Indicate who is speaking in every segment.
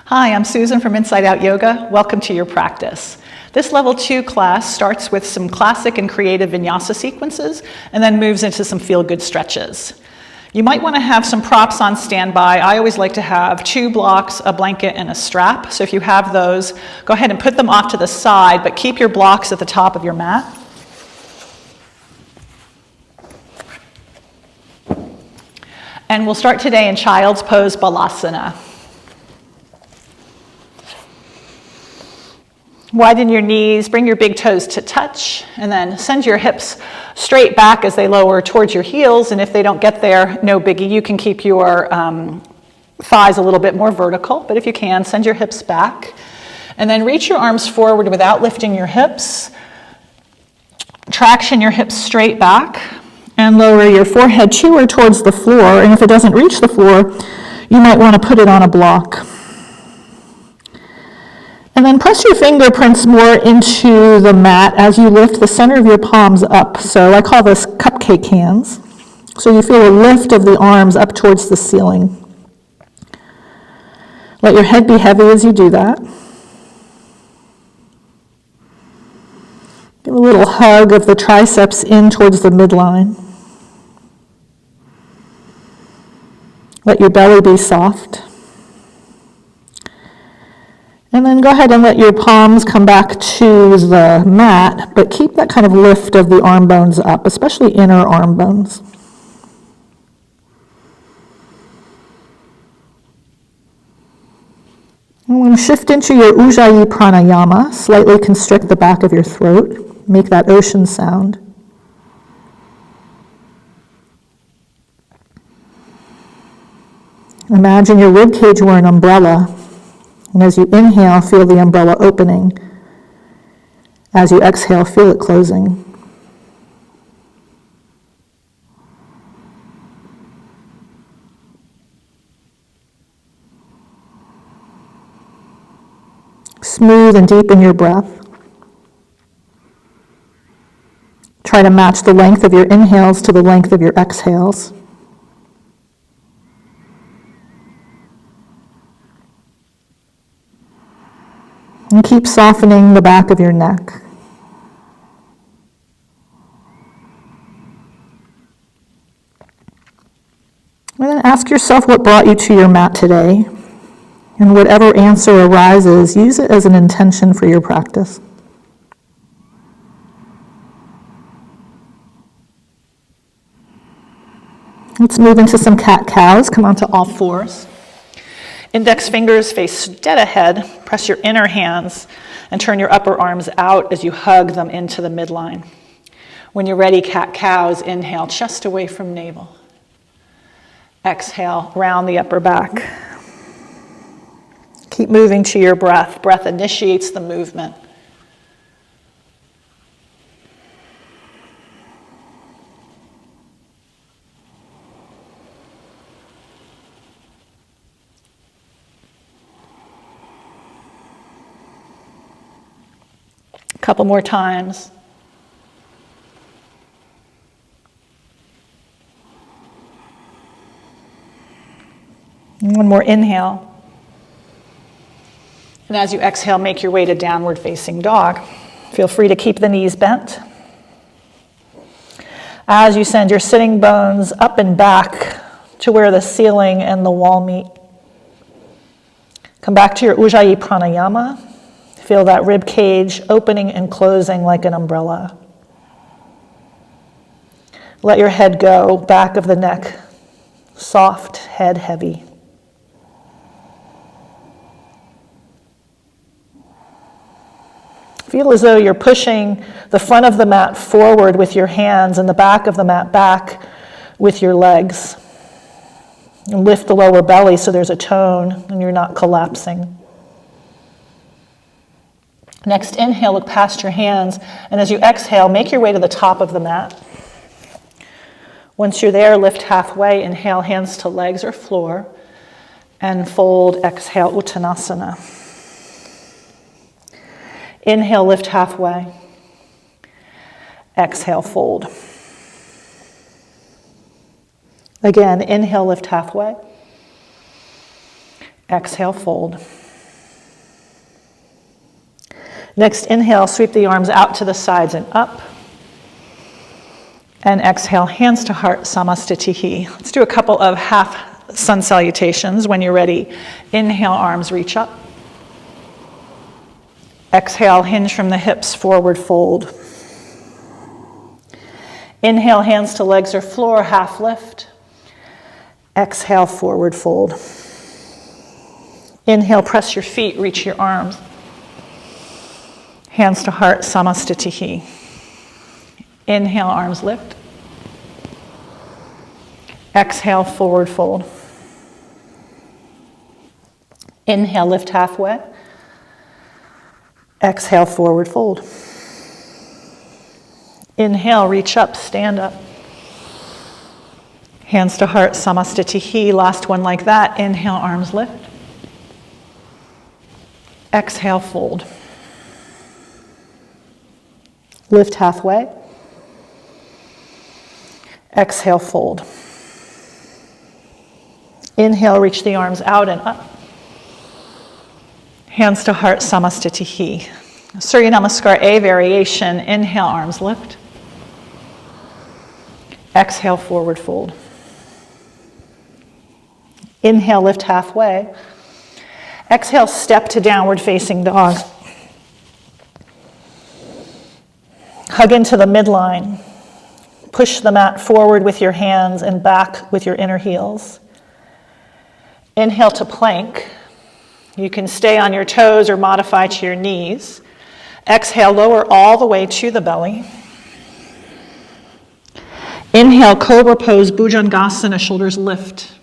Speaker 1: Hi, I'm Susan from Inside Out Yoga. Welcome to your practice. This level 2 class starts with some classic and creative vinyasa sequences and then moves into some feel-good stretches. You might want to have some props on standby. I always like to have 2 blocks, a blanket, and a strap. So if you have those, go ahead and put them off to the side, but keep your blocks at the top of your mat. And we'll start today in Child's Pose Balasana. Widen your knees, bring your big toes to touch, and then send your hips straight back as they lower towards your heels. And if they don't get there, no biggie. You can keep your thighs a little bit more vertical, but if you can, send your hips back. And then reach your arms forward without lifting your hips. Traction your hips straight back, and lower your forehead to or towards the floor. And if it doesn't reach the floor, you might want to put it on a block. And then press your fingerprints more into the mat as you lift the center of your palms up. So I call this cupcake hands. So you feel a lift of the arms up towards the ceiling. Let your head be heavy as you do that. Give a little hug of the triceps in towards the midline. Let your belly be soft. And then go ahead and let your palms come back to the mat, but keep that kind of lift of the arm bones up, especially inner arm bones. And when you shift into your Ujjayi pranayama, slightly constrict the back of your throat. Make that ocean sound. Imagine your rib cage were an umbrella. And as you inhale, feel the umbrella opening. As you exhale, feel it closing. Smooth and deepen your breath. Try to match the length of your inhales to the length of your exhales. And keep softening the back of your neck. And then ask yourself what brought you to your mat today. And whatever answer arises, use it as an intention for your practice. Let's move into some cat-cows. Come onto all fours. Index fingers face dead ahead. Press your inner hands and turn your upper arms out as you hug them into the midline. When you're ready, cat-cows, inhale, chest away from navel. Exhale, round the upper back. Keep moving to your breath. Breath initiates the movement. Couple more times. One more inhale. And as you exhale, make your way to downward facing dog. Feel free to keep the knees bent. As you send your sitting bones up and back to where the ceiling and the wall meet. Come back to your Ujjayi pranayama. Feel that rib cage opening and closing like an umbrella. Let your head go, back of the neck, soft, head heavy. Feel as though you're pushing the front of the mat forward with your hands and the back of the mat back with your legs. And lift the lower belly so there's a tone and you're not collapsing. Next, inhale, look past your hands, and as you exhale, make your way to the top of the mat. Once you're there, lift halfway, inhale, hands to legs or floor, and fold, exhale, Uttanasana. Inhale, lift halfway. Exhale, fold. Again, inhale, lift halfway. Exhale, fold. Next, inhale, sweep the arms out to the sides and up. And exhale, hands to heart, samastitihi. Let's do a couple of half sun salutations. When you're ready, inhale, arms reach up. Exhale, hinge from the hips, forward fold. Inhale, hands to legs or floor, half lift. Exhale, forward fold. Inhale, press your feet, reach your arms. Hands to heart, samastitihi. Inhale, arms lift. Exhale, forward fold. Inhale, lift halfway. Exhale, forward fold. Inhale, reach up, stand up. Hands to heart, samastitihi. Last one like that. Inhale, arms lift. Exhale, fold. Lift halfway. Exhale, fold. Inhale, reach the arms out and up. Hands to heart, samastitihi. Surya Namaskar A variation. Inhale, arms lift. Exhale, forward fold. Inhale, lift halfway. Exhale, step to downward facing dog. Hug into the midline. Push the mat forward with your hands and back with your inner heels. Inhale to plank. You can stay on your toes or modify to your knees. Exhale, lower all the way to the belly. Inhale, cobra pose, bhujangasana, shoulders lift.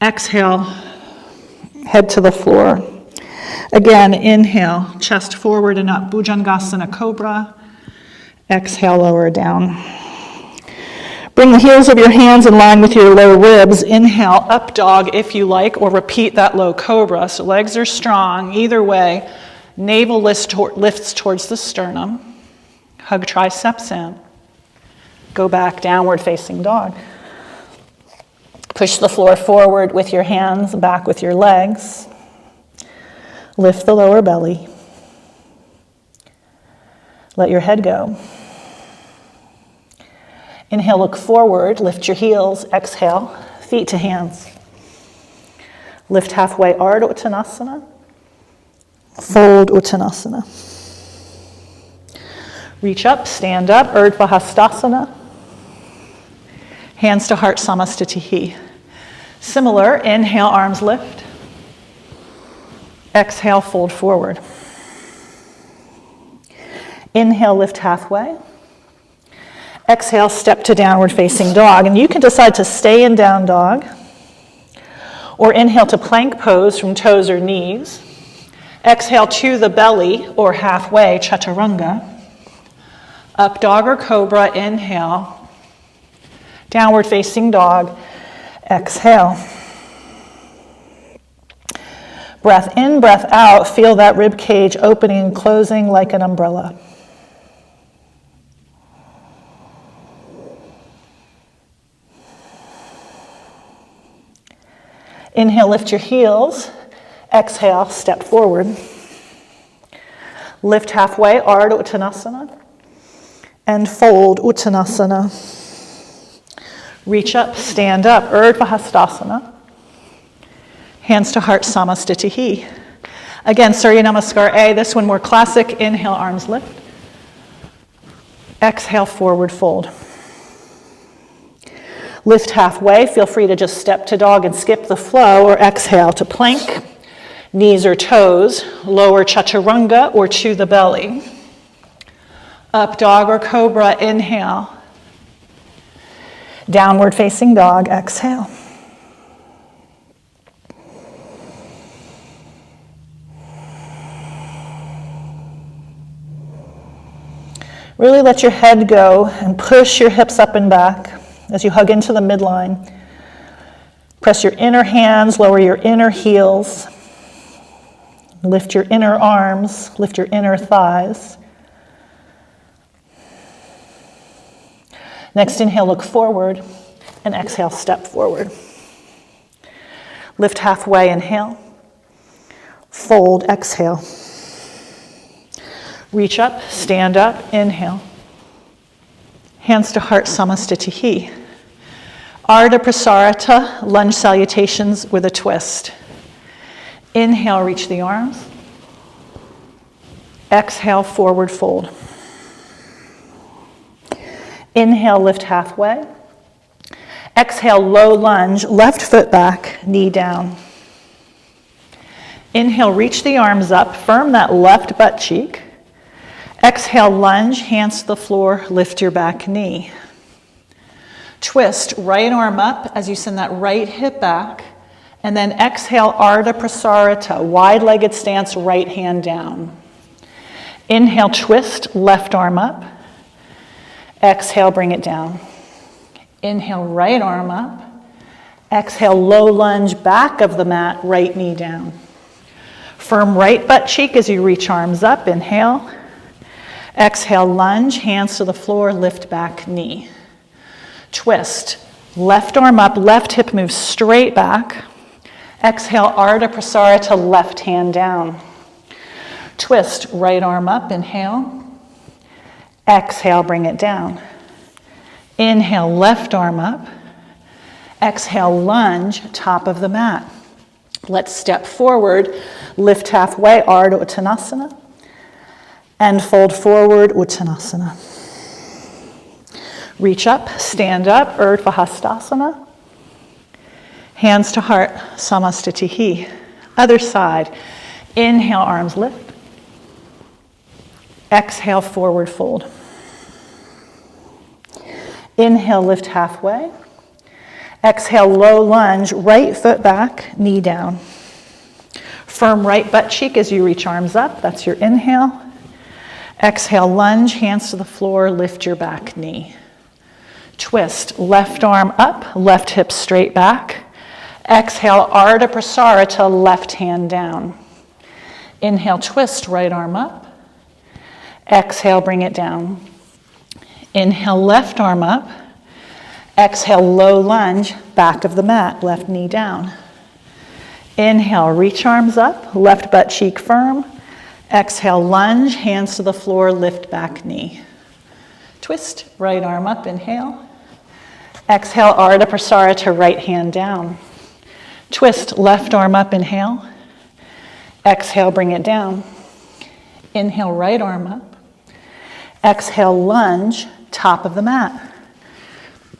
Speaker 1: Exhale, head to the floor. Again, inhale, chest forward and up, bhujangasana, cobra. Exhale, lower down. Bring the heels of your hands in line with your low ribs. Inhale, up dog if you like, or repeat that low cobra. So legs are strong. Either way, navel lifts towards the sternum. Hug triceps in. Go back, downward facing dog. Push the floor forward with your hands, back with your legs. Lift the lower belly. Let your head go. Inhale, look forward, lift your heels. Exhale, feet to hands. Lift halfway, Ardha Uttanasana. Fold Uttanasana. Reach up, stand up, Urdhva Hastasana. Hands to heart, samastitihi. Similar, inhale, arms lift. Exhale, fold forward. Inhale, lift halfway. Exhale, step to downward facing dog. And you can decide to stay in down dog or inhale to plank pose from toes or knees. Exhale to the belly or halfway, chaturanga. Up dog or cobra, inhale. Downward facing dog, exhale. Breath in, breath out. Feel that rib cage opening and closing like an umbrella. Inhale, lift your heels. Exhale, step forward. Lift halfway, Ardha Uttanasana. And fold Uttanasana. Reach up, stand up, Urdhva Hastasana. Hands to heart, samastitihi. Again, Surya Namaskar A, this one more classic. Inhale, arms lift. Exhale, forward fold. Lift halfway, feel free to just step to dog and skip the flow, or exhale to plank, knees or toes, lower chaturanga or to the belly. Up dog or cobra, inhale. Downward facing dog, exhale. Really let your head go and push your hips up and back as you hug into the midline. Press your inner hands, lower your inner heels. Lift your inner arms, lift your inner thighs. Next inhale, look forward, and exhale, step forward. Lift halfway, inhale. Fold, exhale. Reach up, stand up, inhale. Hands to heart, samastitihi. Ardha Prasarita, lunge salutations with a twist. Inhale, reach the arms. Exhale, forward fold. Inhale, lift halfway. Exhale, low lunge, left foot back, knee down. Inhale, reach the arms up, firm that left butt cheek. Exhale, lunge, hands to the floor, lift your back knee. Twist, right arm up as you send that right hip back. And then exhale, Ardha Prasarita, wide-legged stance, right hand down. Inhale, twist, left arm up. Exhale, bring it down. Inhale, right arm up. Exhale, low lunge, back of the mat, right knee down. Firm right butt cheek as you reach arms up, inhale. Exhale, lunge, hands to the floor, lift back knee. Twist, left arm up, left hip moves straight back. Exhale, Ardha Prasarita, left hand down. Twist, right arm up, inhale. Exhale, bring it down. Inhale, left arm up. Exhale, lunge, top of the mat. Let's step forward, lift halfway, Ardha Uttanasana. And fold forward, Uttanasana. Reach up, stand up, Urdhva Hastasana. Hands to heart, samastitihi. Other side. Inhale, arms lift. Exhale, forward fold. Inhale, lift halfway. Exhale, low lunge, right foot back, knee down. Firm right butt cheek as you reach arms up. That's your inhale. Exhale, lunge, hands to the floor, lift your back knee. Twist, left arm up, left hip straight back. Exhale, Ardha Prasarita, left hand down. Inhale, twist, right arm up. Exhale, bring it down. Inhale, left arm up. Exhale, low lunge, back of the mat, left knee down. Inhale, reach arms up, left butt cheek firm. Exhale, lunge, hands to the floor, lift back knee. Twist, right arm up, inhale. Exhale, Ardha Prasarita, right hand down. Twist, left arm up, inhale. Exhale, bring it down. Inhale, right arm up. Exhale, lunge, top of the mat.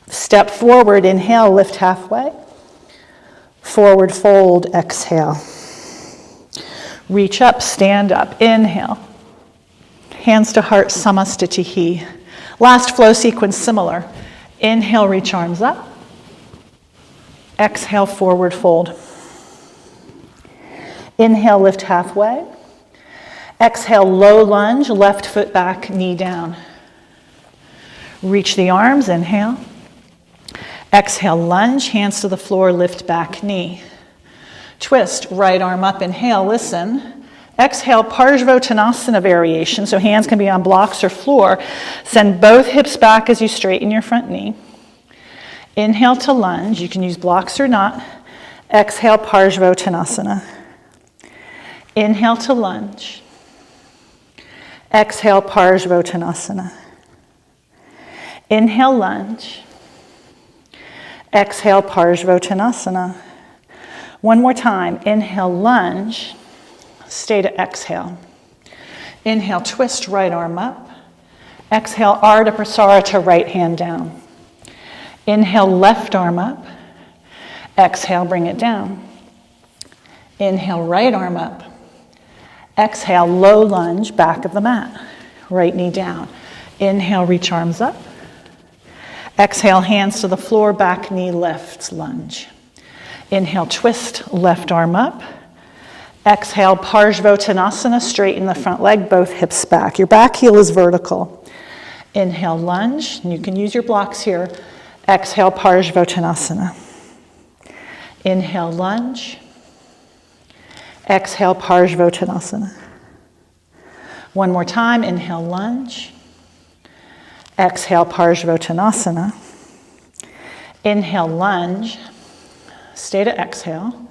Speaker 1: Step forward, inhale, lift halfway. Forward fold, exhale. Reach up, stand up, inhale. Hands to heart, samastitihi. Last flow sequence similar. Inhale, reach arms up. Exhale, forward fold. Inhale, lift halfway. Exhale, low lunge, left foot back, knee down. Reach the arms, inhale. Exhale, lunge, hands to the floor, lift back knee. Twist, right arm up, inhale, listen. Exhale, Parsvottanasana variation, so hands can be on blocks or floor. Send both hips back as you straighten your front knee. Inhale to lunge, you can use blocks or not. Exhale, Parsvottanasana. Inhale to lunge. Exhale, Parsvottanasana. Inhale, lunge. Exhale, Parsvottanasana. One more time. Inhale, lunge. Stay to exhale. Inhale, twist, right arm up. Exhale, Ardha Prasarita, right hand down. Inhale, left arm up. Exhale, bring it down. Inhale, right arm up. Exhale, low lunge, back of the mat. Right knee down. Inhale, reach arms up. Exhale, hands to the floor, back knee lifts, lunge. Inhale, twist, left arm up. Exhale, Parsvottanasana, straighten the front leg, both hips back. Your back heel is vertical. Inhale, lunge, and you can use your blocks here. Exhale, Parsvottanasana. Inhale, lunge. Exhale, Parsvottanasana. One more time, inhale, lunge. Exhale, Parsvottanasana. Inhale, lunge. Stay to exhale.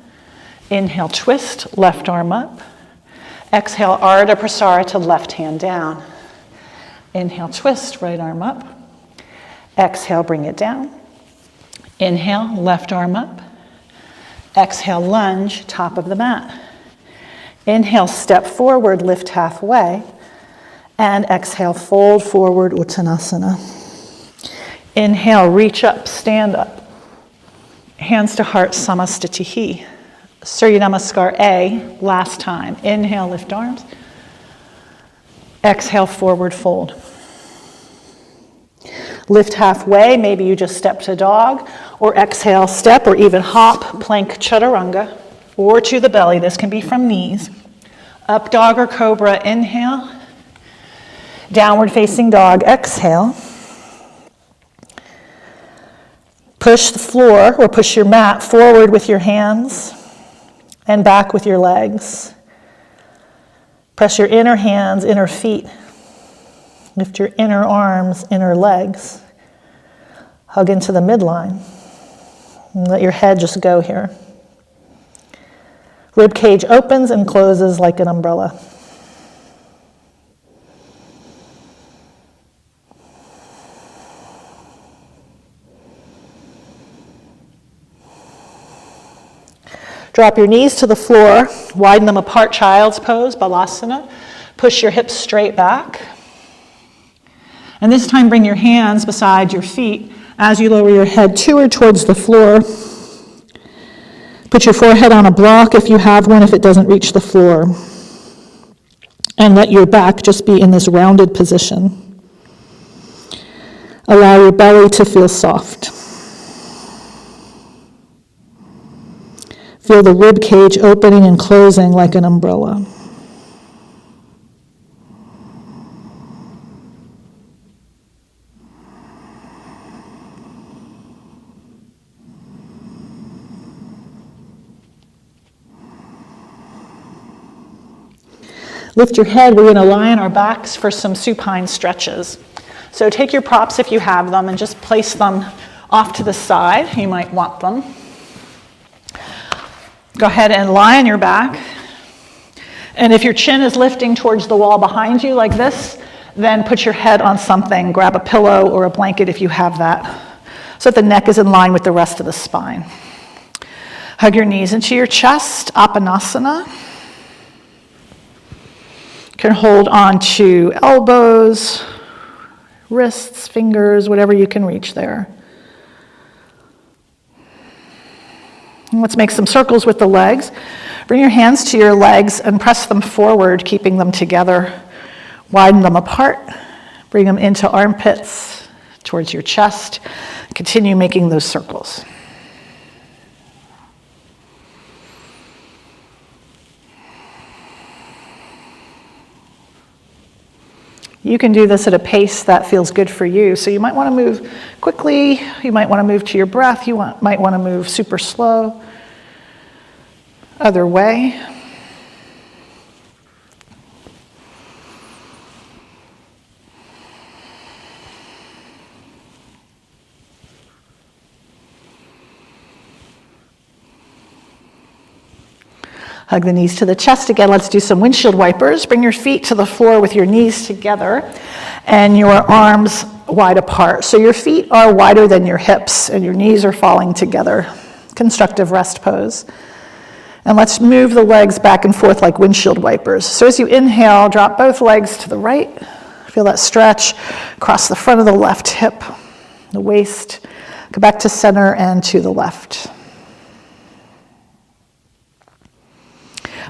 Speaker 1: Inhale, twist, left arm up. Exhale, Ardha Prasarita, left hand down. Inhale, twist, right arm up. Exhale, bring it down. Inhale, left arm up. Exhale, lunge, top of the mat. Inhale, step forward, lift halfway. And exhale, fold forward, Uttanasana. Inhale, reach up, stand up. Hands to heart, Samastitihi. Surya Namaskar A, last time. Inhale, lift arms. Exhale, forward fold. Lift halfway, maybe you just step to dog, or exhale, step, or even hop, plank chaturanga, or to the belly. This can be from knees. Up dog or cobra, inhale. Downward facing dog, exhale. Push the floor, or push your mat forward with your hands, and back with your legs. Press your inner hands, inner feet. Lift your inner arms, inner legs. Hug into the midline. And let your head just go here. Rib cage opens and closes like an umbrella. Drop your knees to the floor, widen them apart, child's pose, balasana. Push your hips straight back. And this time bring your hands beside your feet as you lower your head to or towards the floor. Put your forehead on a block if you have one, if it doesn't reach the floor. And let your back just be in this rounded position. Allow your belly to feel soft. Feel the rib cage opening and closing like an umbrella. Lift your head. We're going to lie on our backs for some supine stretches. So take your props if you have them and just place them off to the side. You might want them. Go ahead and lie on your back. And if your chin is lifting towards the wall behind you like this, then put your head on something. Grab a pillow or a blanket if you have that, so that the neck is in line with the rest of the spine. Hug your knees into your chest, Apanasana. You can hold on to elbows, wrists, fingers, whatever you can reach there. And let's make some circles with the legs. Bring your hands to your legs and press them forward, keeping them together. Widen them apart. Bring them into armpits, towards your chest. Continue making those circles. You can do this at a pace that feels good for you. So you might want to move quickly. You might want to move to your breath. You might want to move super slow. Other way. Hug the knees to the chest again. Let's do some windshield wipers. Bring your feet to the floor with your knees together and your arms wide apart. So your feet are wider than your hips and your knees are falling together. Constructive rest pose. And let's move the legs back and forth like windshield wipers. So as you inhale, drop both legs to the right. Feel that stretch across the front of the left hip, the waist. Go back to center and to the left.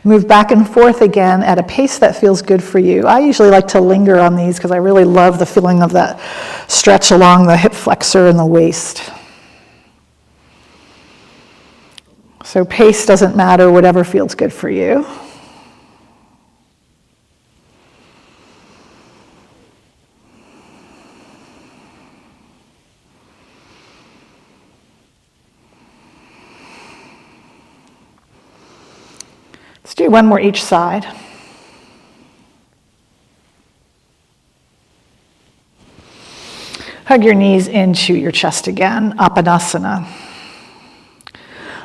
Speaker 1: Move back and forth again at a pace that feels good for you. I usually like to linger on these because I really love the feeling of that stretch along the hip flexor and the waist. So pace doesn't matter, whatever feels good for you. Let's do one more each side. Hug your knees into your chest again, Apanasana.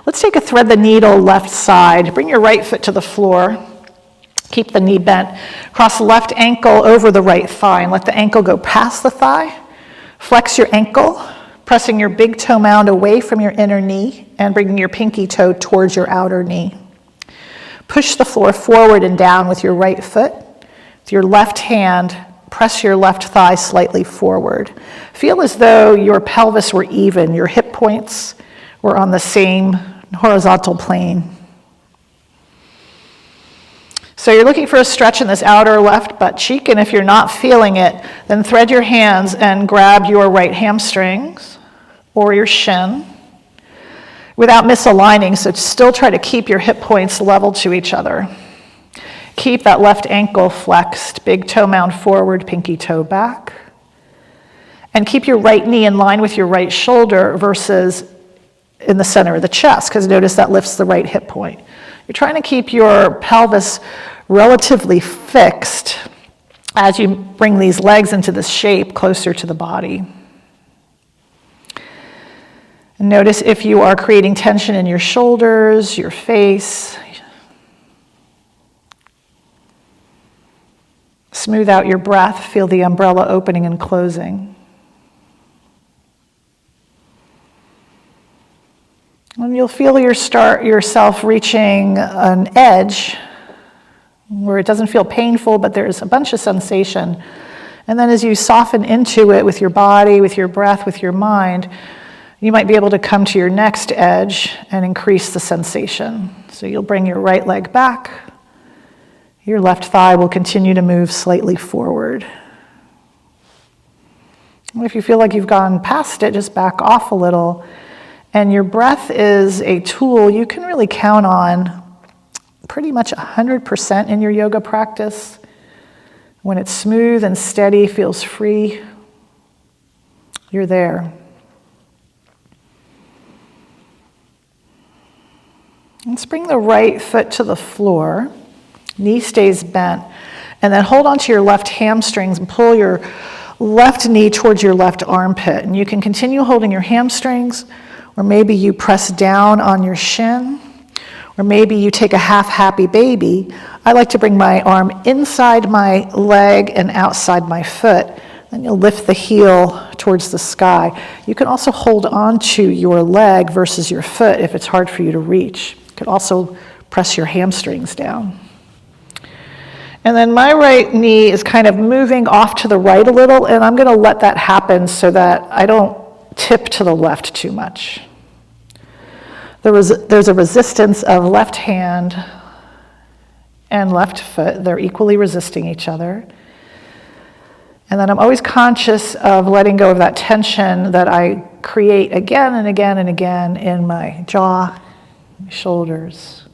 Speaker 1: Let's take a thread the needle left side. Bring your right foot to the floor. Keep the knee bent. Cross the left ankle over the right thigh and let the ankle go past the thigh. Flex your ankle, pressing your big toe mound away from your inner knee and bringing your pinky toe towards your outer knee. Push the floor forward and down with your right foot. With your left hand, press your left thigh slightly forward. Feel as though your pelvis were even, your hip points were on the same horizontal plane. So you're looking for a stretch in this outer left butt cheek, and if you're not feeling it, then thread your hands and grab your right hamstrings or your shin without misaligning, so still try to keep your hip points level to each other. Keep that left ankle flexed, big toe mound forward, pinky toe back. And keep your right knee in line with your right shoulder versus in the center of the chest, because notice that lifts the right hip point. You're trying to keep your pelvis relatively fixed as you bring these legs into this shape closer to the body. And notice if you are creating tension in your shoulders, your face. Smooth out your breath, feel the umbrella opening and closing. And you'll feel yourself reaching an edge where it doesn't feel painful, but there's a bunch of sensation. And then as you soften into it with your body, with your breath, with your mind, you might be able to come to your next edge and increase the sensation. So you'll bring your right leg back. Your left thigh will continue to move slightly forward. And if you feel like you've gone past it, just back off a little. And your breath is a tool you can really count on pretty much 100% in your yoga practice. When it's smooth and steady, feels free, you're there. Let's bring the right foot to the floor. Knee stays bent. And then hold onto your left hamstrings and pull your left knee towards your left armpit. And you can continue holding your hamstrings, or maybe you press down on your shin, or maybe you take a half happy baby. I like to bring my arm inside my leg and outside my foot. Then you'll lift the heel towards the sky. You can also hold onto your leg versus your foot if it's hard for you to reach. You could also press your hamstrings down. And then my right knee is kind of moving off to the right a little, and I'm going to let that happen so that I don't tip to the left too much. There's a resistance of left hand and left foot. They're equally resisting each other. And then I'm always conscious of letting go of that tension that I create again and again and again in my jaw, my shoulders.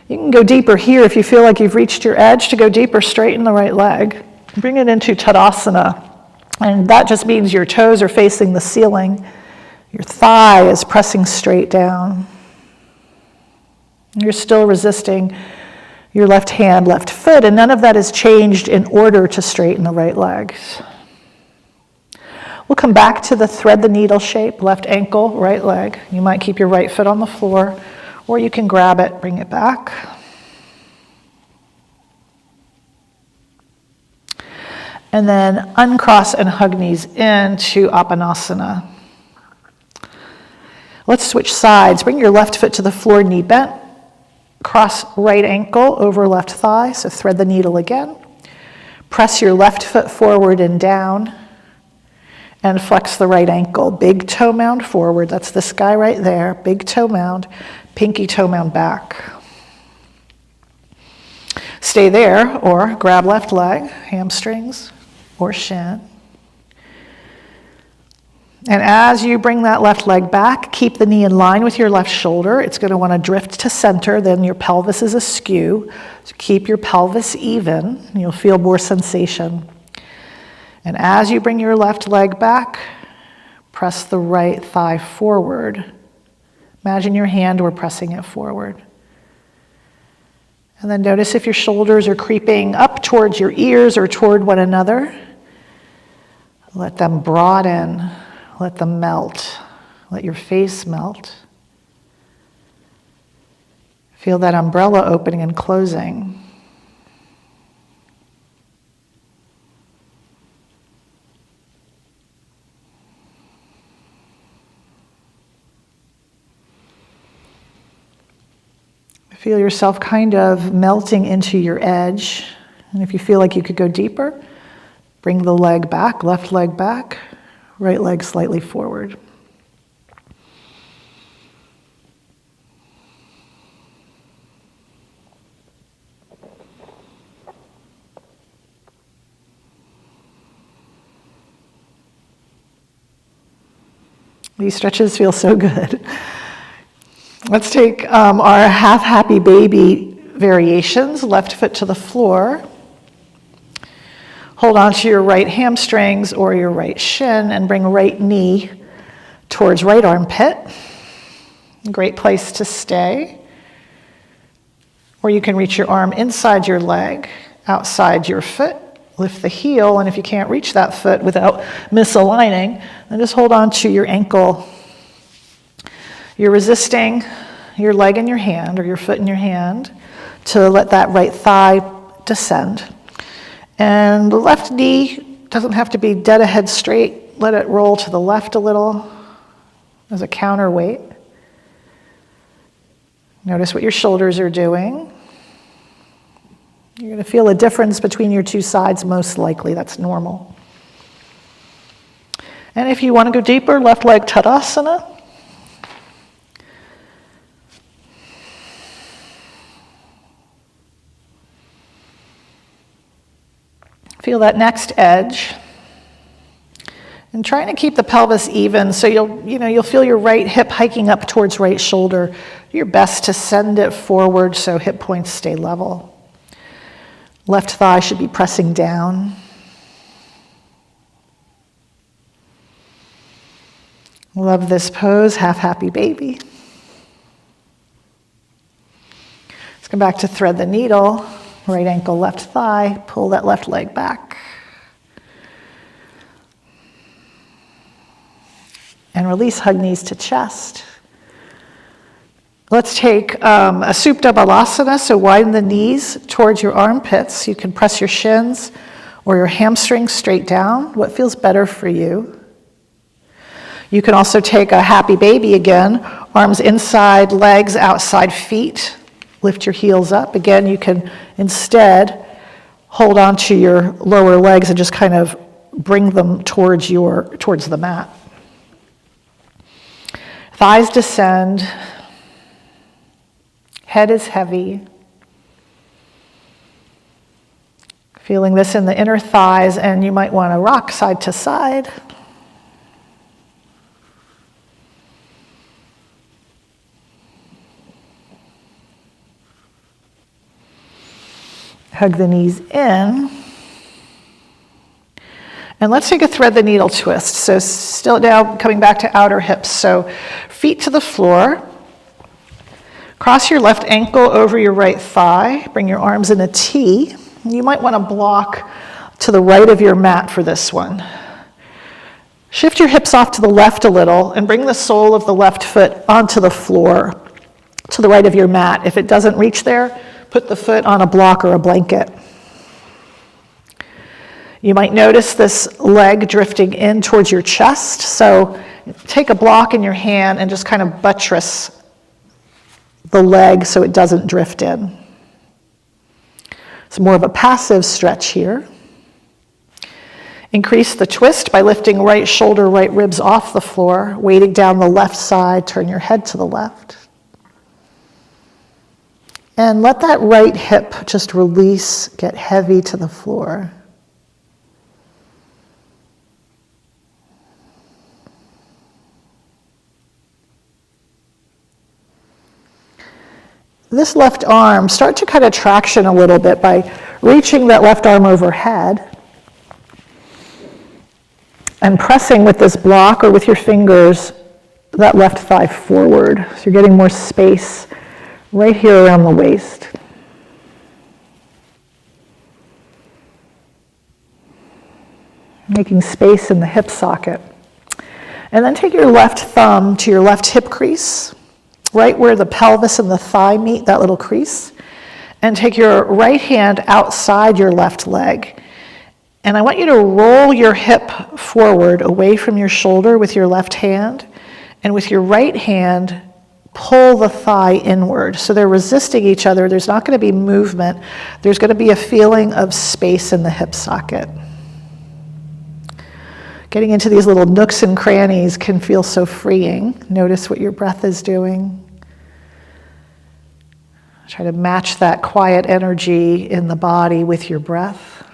Speaker 1: You can go deeper here if you feel like you've reached your edge, to go deeper, straighten the right leg. Bring it into Tadasana. And that just means your toes are facing the ceiling. Your thigh is pressing straight down. You're still resisting your left hand, left foot, and none of that is changed in order to straighten the right leg. We'll come back to the thread the needle shape, left ankle, right leg. You might keep your right foot on the floor, or you can grab it, bring it back. And then uncross and hug knees into Apanasana. Let's switch sides. Bring your left foot to the floor, knee bent. Cross right ankle over left thigh, so thread the needle again. Press your left foot forward and down, and flex the right ankle. Big toe mound forward, that's this guy right there. Big toe mound, pinky toe mound back. Stay there, or grab left leg, hamstrings, or shin. And as you bring that left leg back, keep the knee in line with your left shoulder. It's going to want to drift to center, then your pelvis is askew. So keep your pelvis even, and you'll feel more sensation. And as you bring your left leg back, press the right thigh forward. Imagine your hand were pressing it forward. And then notice if your shoulders are creeping up towards your ears or toward one another. Let them broaden. Let them melt. Let your face melt. Feel that umbrella opening and closing. Feel yourself kind of melting into your edge. And if you feel like you could go deeper, bring the leg back, left leg back, right leg slightly forward. These stretches feel so good. Let's take our half happy baby variations, left foot to the floor. Hold on to your right hamstrings or your right shin and bring right knee towards right armpit. Great place to stay. Or you can reach your arm inside your leg, outside your foot. Lift the heel, and if you can't reach that foot without misaligning, then just hold on to your ankle. You're resisting your leg in your hand or your foot in your hand to let that right thigh descend. And the left knee doesn't have to be dead ahead straight. Let it roll to the left a little as a counterweight. Notice what your shoulders are doing. You're going to feel a difference between your two sides, most likely. That's normal. And if you want to go deeper, left leg Tadasana. Feel that next edge. And trying to keep the pelvis even, so you'll feel your right hip hiking up towards right shoulder. Do your best to send it forward so hip points stay level. Left thigh should be pressing down. Love this pose, half happy baby. Let's come back to thread the needle. Right ankle, left thigh, pull that left leg back. And release, hug knees to chest. Let's take a Supta Balasana, so widen the knees towards your armpits. You can press your shins or your hamstrings straight down. What feels better for you? You can also take a happy baby again, arms inside, legs outside feet. Lift your heels up. Again, you can instead hold on to your lower legs and just kind of bring them towards the mat. Thighs descend. Head is heavy. Feeling this in the inner thighs, and you might want to rock side to side. Hug the knees in. And let's take a thread the needle twist. So still now coming back to outer hips. So feet to the floor. Cross your left ankle over your right thigh. Bring your arms in a T. You might want to block to the right of your mat for this one. Shift your hips off to the left a little and bring the sole of the left foot onto the floor to the right of your mat. If it doesn't reach there, put the foot on a block or a blanket. You might notice this leg drifting in towards your chest. So take a block in your hand and just kind of buttress the leg so it doesn't drift in. It's more of a passive stretch here. Increase the twist by lifting right shoulder, right ribs off the floor, weighting down the left side, turn your head to the left. And let that right hip just release, get heavy to the floor. This left arm, start to kind of traction a little bit by reaching that left arm overhead and pressing with this block or with your fingers that left thigh forward. So you're getting more space right here around the waist. Making space in the hip socket. And then take your left thumb to your left hip crease, right where the pelvis and the thigh meet, that little crease, and take your right hand outside your left leg. And I want you to roll your hip forward away from your shoulder with your left hand, and with your right hand, pull the thigh inward. So they're resisting each other. There's not going to be movement. There's going to be a feeling of space in the hip socket. Getting into these little nooks and crannies can feel so freeing. Notice what your breath is doing. Try to match that quiet energy in the body with your breath.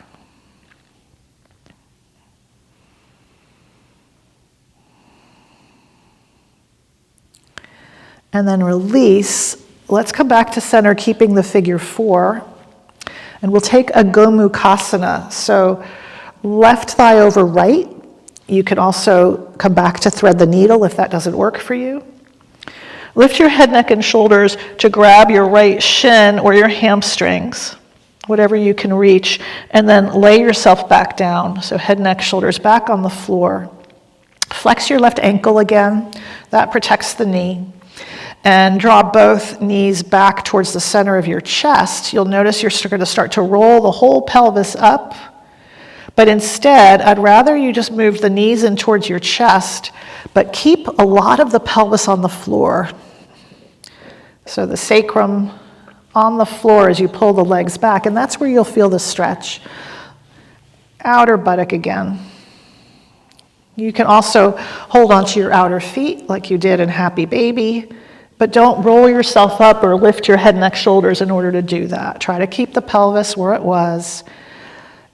Speaker 1: And then release. Let's come back to center, keeping the figure 4. And we'll take a Gomukhasana. So left thigh over right. You can also come back to thread the needle if that doesn't work for you. Lift your head, neck, and shoulders to grab your right shin or your hamstrings, whatever you can reach, and then lay yourself back down. So head, neck, shoulders back on the floor. Flex your left ankle again. That protects the knee. And draw both knees back towards the center of your chest. You'll notice you're going to start to roll the whole pelvis up. But instead, I'd rather you just move the knees in towards your chest, but keep a lot of the pelvis on the floor. So the sacrum on the floor as you pull the legs back, and that's where you'll feel the stretch. Outer buttock again. You can also hold onto your outer feet like you did in Happy Baby, but don't roll yourself up or lift your head, neck, shoulders in order to do that. Try to keep the pelvis where it was.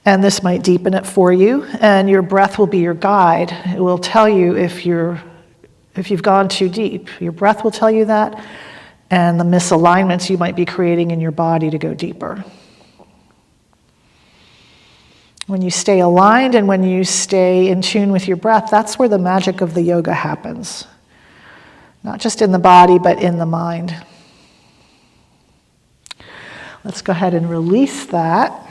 Speaker 1: And this might deepen it for you, and your breath will be your guide. It will tell you if you've gone too deep. Your breath will tell you that, and the misalignments you might be creating in your body to go deeper. When you stay aligned and when you stay in tune with your breath, that's where the magic of the yoga happens. Not just in the body, but in the mind. Let's go ahead and release that.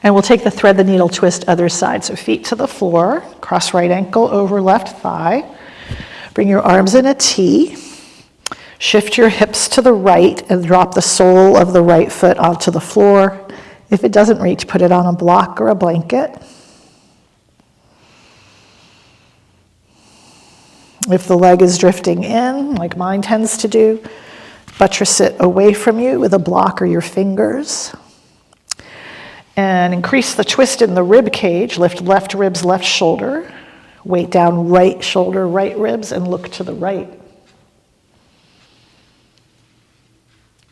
Speaker 1: And we'll take the thread the needle twist other side. So feet to the floor, cross right ankle over left thigh. Bring your arms in a T. Shift your hips to the right and drop the sole of the right foot onto the floor. If it doesn't reach, put it on a block or a blanket. If the leg is drifting in, like mine tends to do, buttress it away from you with a block or your fingers. And increase the twist in the rib cage. Lift left ribs, left shoulder. Weight down right shoulder, right ribs, and look to the right.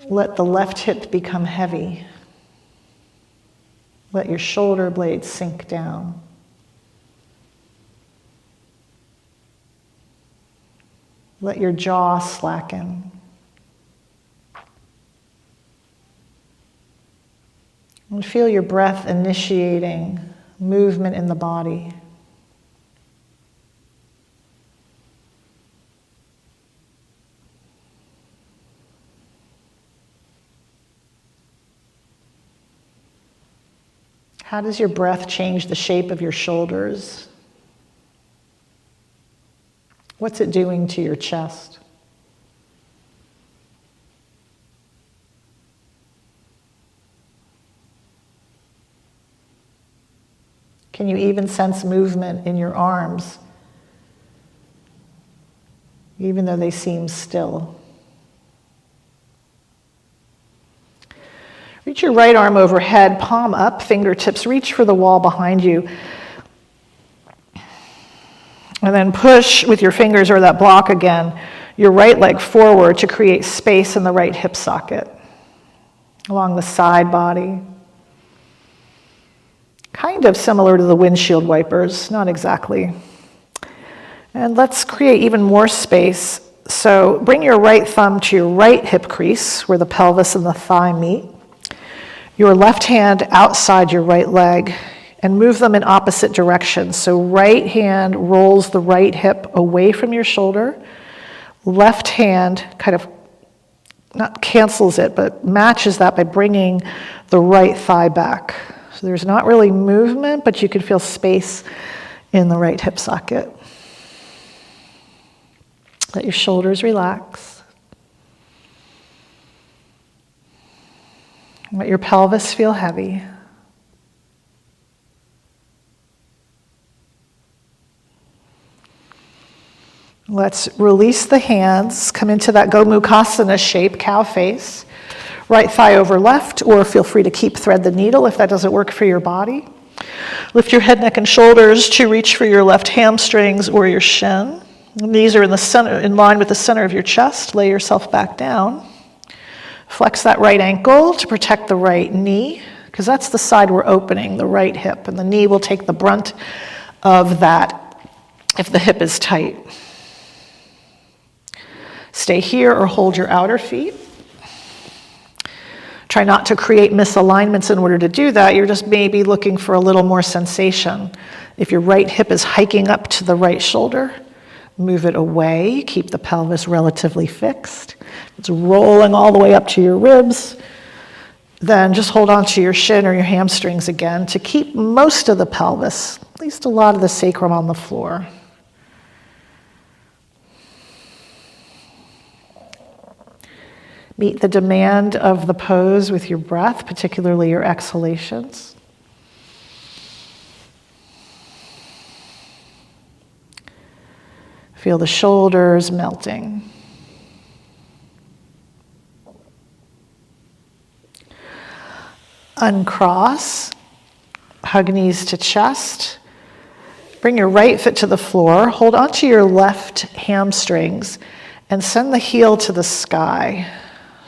Speaker 1: Let the left hip become heavy. Let your shoulder blades sink down. Let your jaw slacken. And feel your breath initiating movement in the body. How does your breath change the shape of your shoulders? What's it doing to your chest? Can you even sense movement in your arms, even though they seem still? Reach your right arm overhead, palm up, fingertips, reach for the wall behind you. And then push with your fingers or that block again, your right leg forward to create space in the right hip socket, along the side body. Kind of similar to the windshield wipers, not exactly. And let's create even more space. So bring your right thumb to your right hip crease, where the pelvis and the thigh meet. Your left hand outside your right leg, and move them in opposite directions. So right hand rolls the right hip away from your shoulder. Left hand kind of not cancels it, but matches that by bringing the right thigh back. So there's not really movement, but you can feel space in the right hip socket. Let your shoulders relax. Let your pelvis feel heavy.
Speaker 2: Let's release the hands, come into that Gomukhasana shape, cow face. Right thigh over left, or feel free to keep thread the needle if that doesn't work for your body. Lift your head, neck, and shoulders to reach for your left hamstrings or your shin. Knees are in the center, in line with the center of your chest. Lay yourself back down. Flex that right ankle to protect the right knee, because that's the side we're opening, the right hip, and the knee will take the brunt of that if the hip is tight. Stay here or hold your outer feet. Try not to create misalignments in order to do that. You're just maybe looking for a little more sensation. If your right hip is hiking up to the right shoulder, move it away. Keep the pelvis relatively fixed. It's rolling all the way up to your ribs. Then just hold on to your shin or your hamstrings again to keep most of the pelvis, at least a lot of the sacrum, on the floor. Meet the demand of the pose with your breath, particularly your exhalations. Feel the shoulders melting. Uncross, hug knees to chest. Bring your right foot to the floor. Hold onto your left hamstrings and send the heel to the sky.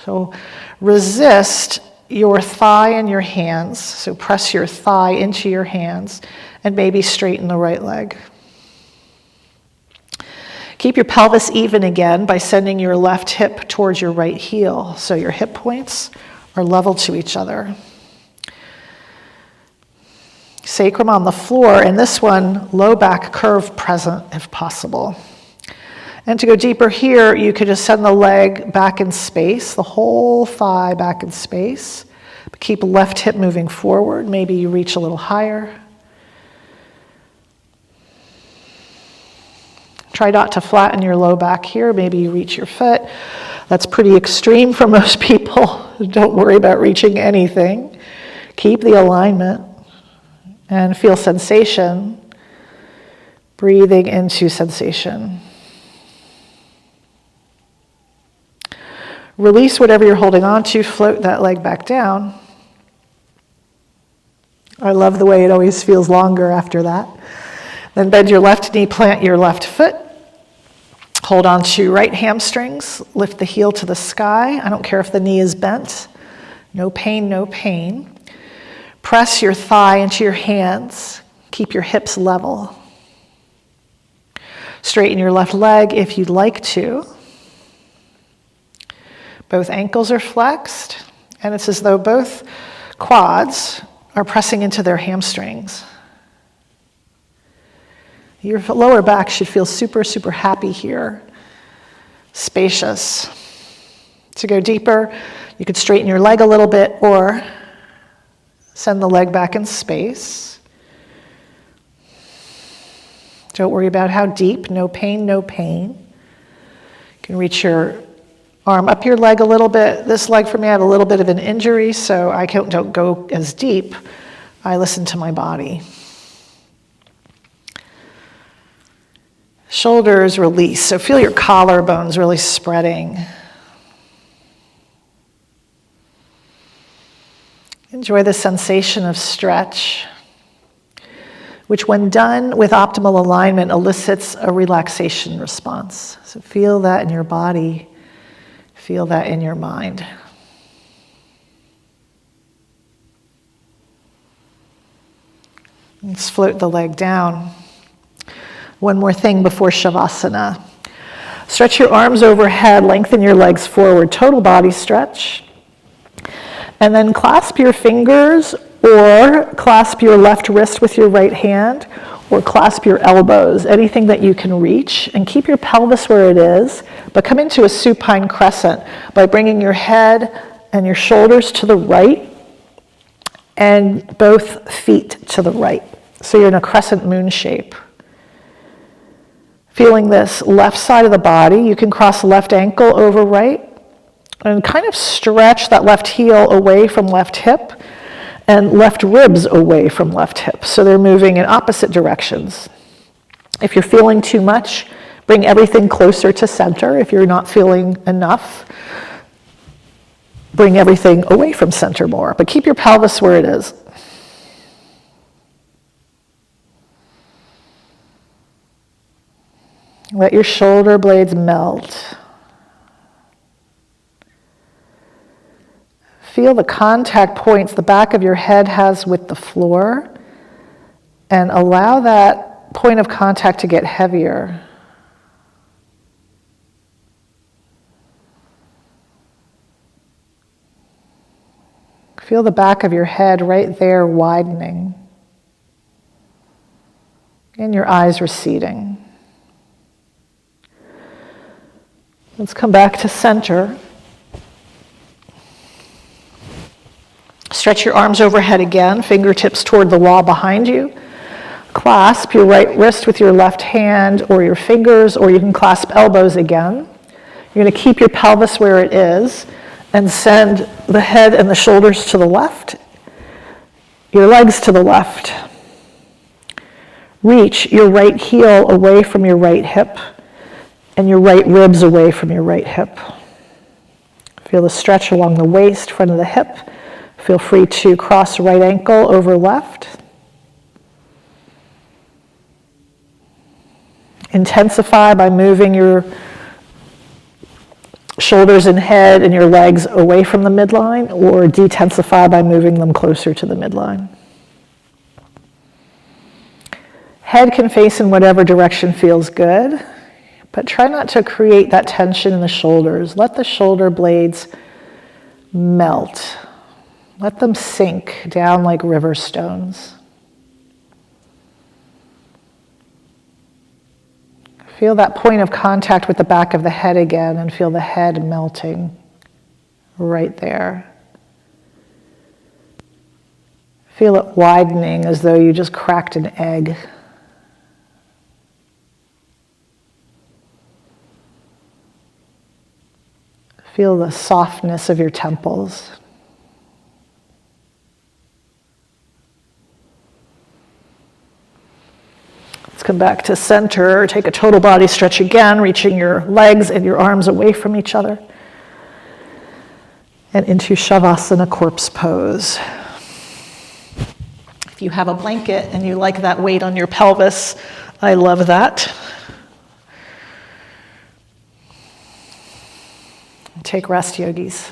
Speaker 2: So resist your thigh and your hands. So press your thigh into your hands and maybe straighten the right leg. Keep your pelvis even again by sending your left hip towards your right heel. So your hip points are level to each other. Sacrum on the floor, and this one, low back curve present if possible. And to go deeper here, you could just send the leg back in space, the whole thigh back in space. But keep left hip moving forward. Maybe you reach a little higher. Try not to flatten your low back here. Maybe you reach your foot. That's pretty extreme for most people. Don't worry about reaching anything. Keep the alignment and feel sensation. Breathing into sensation. Release whatever you're holding on to, float that leg back down. I love the way it always feels longer after that. Then bend your left knee, plant your left foot. Hold on to right hamstrings, lift the heel to the sky. I don't care if the knee is bent. No pain, no pain. Press your thigh into your hands. Keep your hips level. Straighten your left leg if you'd like to. Both ankles are flexed, and it's as though both quads are pressing into their hamstrings. Your lower back should feel super, super happy here. Spacious. To go deeper, you could straighten your leg a little bit or send the leg back in space. Don't worry about how deep. No pain, no pain. You can reach your arm up your leg a little bit. This leg for me, I have a little bit of an injury, so I don't go as deep. I listen to my body. Shoulders release. So feel your collarbones really spreading. Enjoy the sensation of stretch, which when done with optimal alignment elicits a relaxation response. So feel that in your body. Feel that in your mind. Let's float the leg down. One more thing before Shavasana. Stretch your arms overhead, lengthen your legs forward, total body stretch. And then clasp your fingers or clasp your left wrist with your right hand or clasp your elbows, anything that you can reach, and keep your pelvis where it is, but come into a supine crescent by bringing your head and your shoulders to the right and both feet to the right. So you're in a crescent moon shape. Feeling this left side of the body, you can cross left ankle over right and kind of stretch that left heel away from left hip and left ribs away from left hip. So they're moving in opposite directions. If you're feeling too much, Bring everything closer to center. If you're not feeling enough, bring everything away from center more, but keep your pelvis where it is. Let your shoulder blades melt. Feel the contact points the back of your head has with the floor, and allow that point of contact to get heavier. Feel the back of your head right there widening, and your eyes receding. Let's come back to center. Stretch your arms overhead again, fingertips toward the wall behind you. Clasp your right wrist with your left hand or your fingers, or you can clasp elbows again. You're going to keep your pelvis where it is and send the head and the shoulders to the left, your legs to the left. Reach your right heel away from your right hip and your right ribs away from your right hip. Feel the stretch along the waist, front of the hip. Feel free to cross right ankle over left. Intensify by moving your shoulders and head and your legs away from the midline, or detensify by moving them closer to the midline. Head can face in whatever direction feels good, but try not to create that tension in the shoulders. Let the shoulder blades melt. Let them sink down like river stones. Feel that point of contact with the back of the head again, and feel the head melting right there. Feel it widening as though you just cracked an egg. Feel the softness of your temples. Let's come back to center. Take a total body stretch again, reaching your legs and your arms away from each other. And into Shavasana, corpse pose. If you have a blanket and you like that weight on your pelvis, I love that. Take rest, yogis.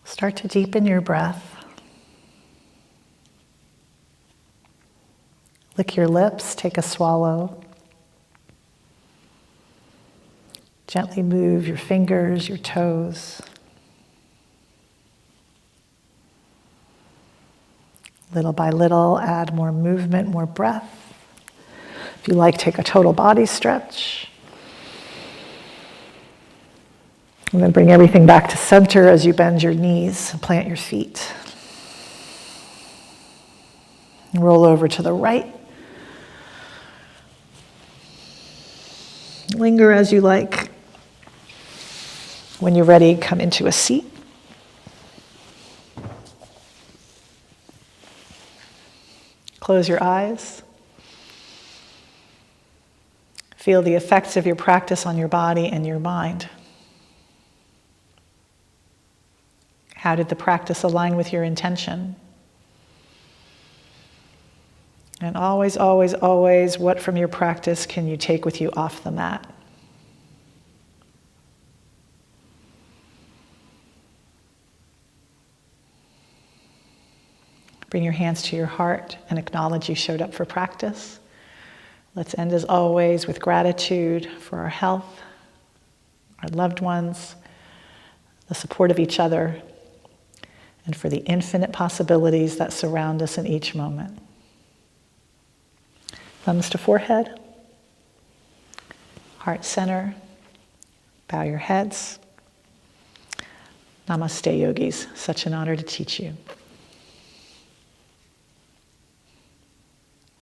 Speaker 2: Start to deepen your breath. Lick your lips, take a swallow. Gently move your fingers, your toes. Little by little, add more movement, more breath. If you like, take a total body stretch. And then bring everything back to center as you bend your knees and plant your feet. Roll over to the right. Linger as you like. When you're ready, come into a seat. Close your eyes. Feel the effects of your practice on your body and your mind. How did the practice align with your intention? And always, always, always, what from your practice can you take with you off the mat? Bring your hands to your heart and acknowledge you showed up for practice. Let's end as always with gratitude for our health, our loved ones, the support of each other, and for the infinite possibilities that surround us in each moment. Thumbs to forehead, heart center, bow your heads. Namaste, yogis. Such an honor to teach you.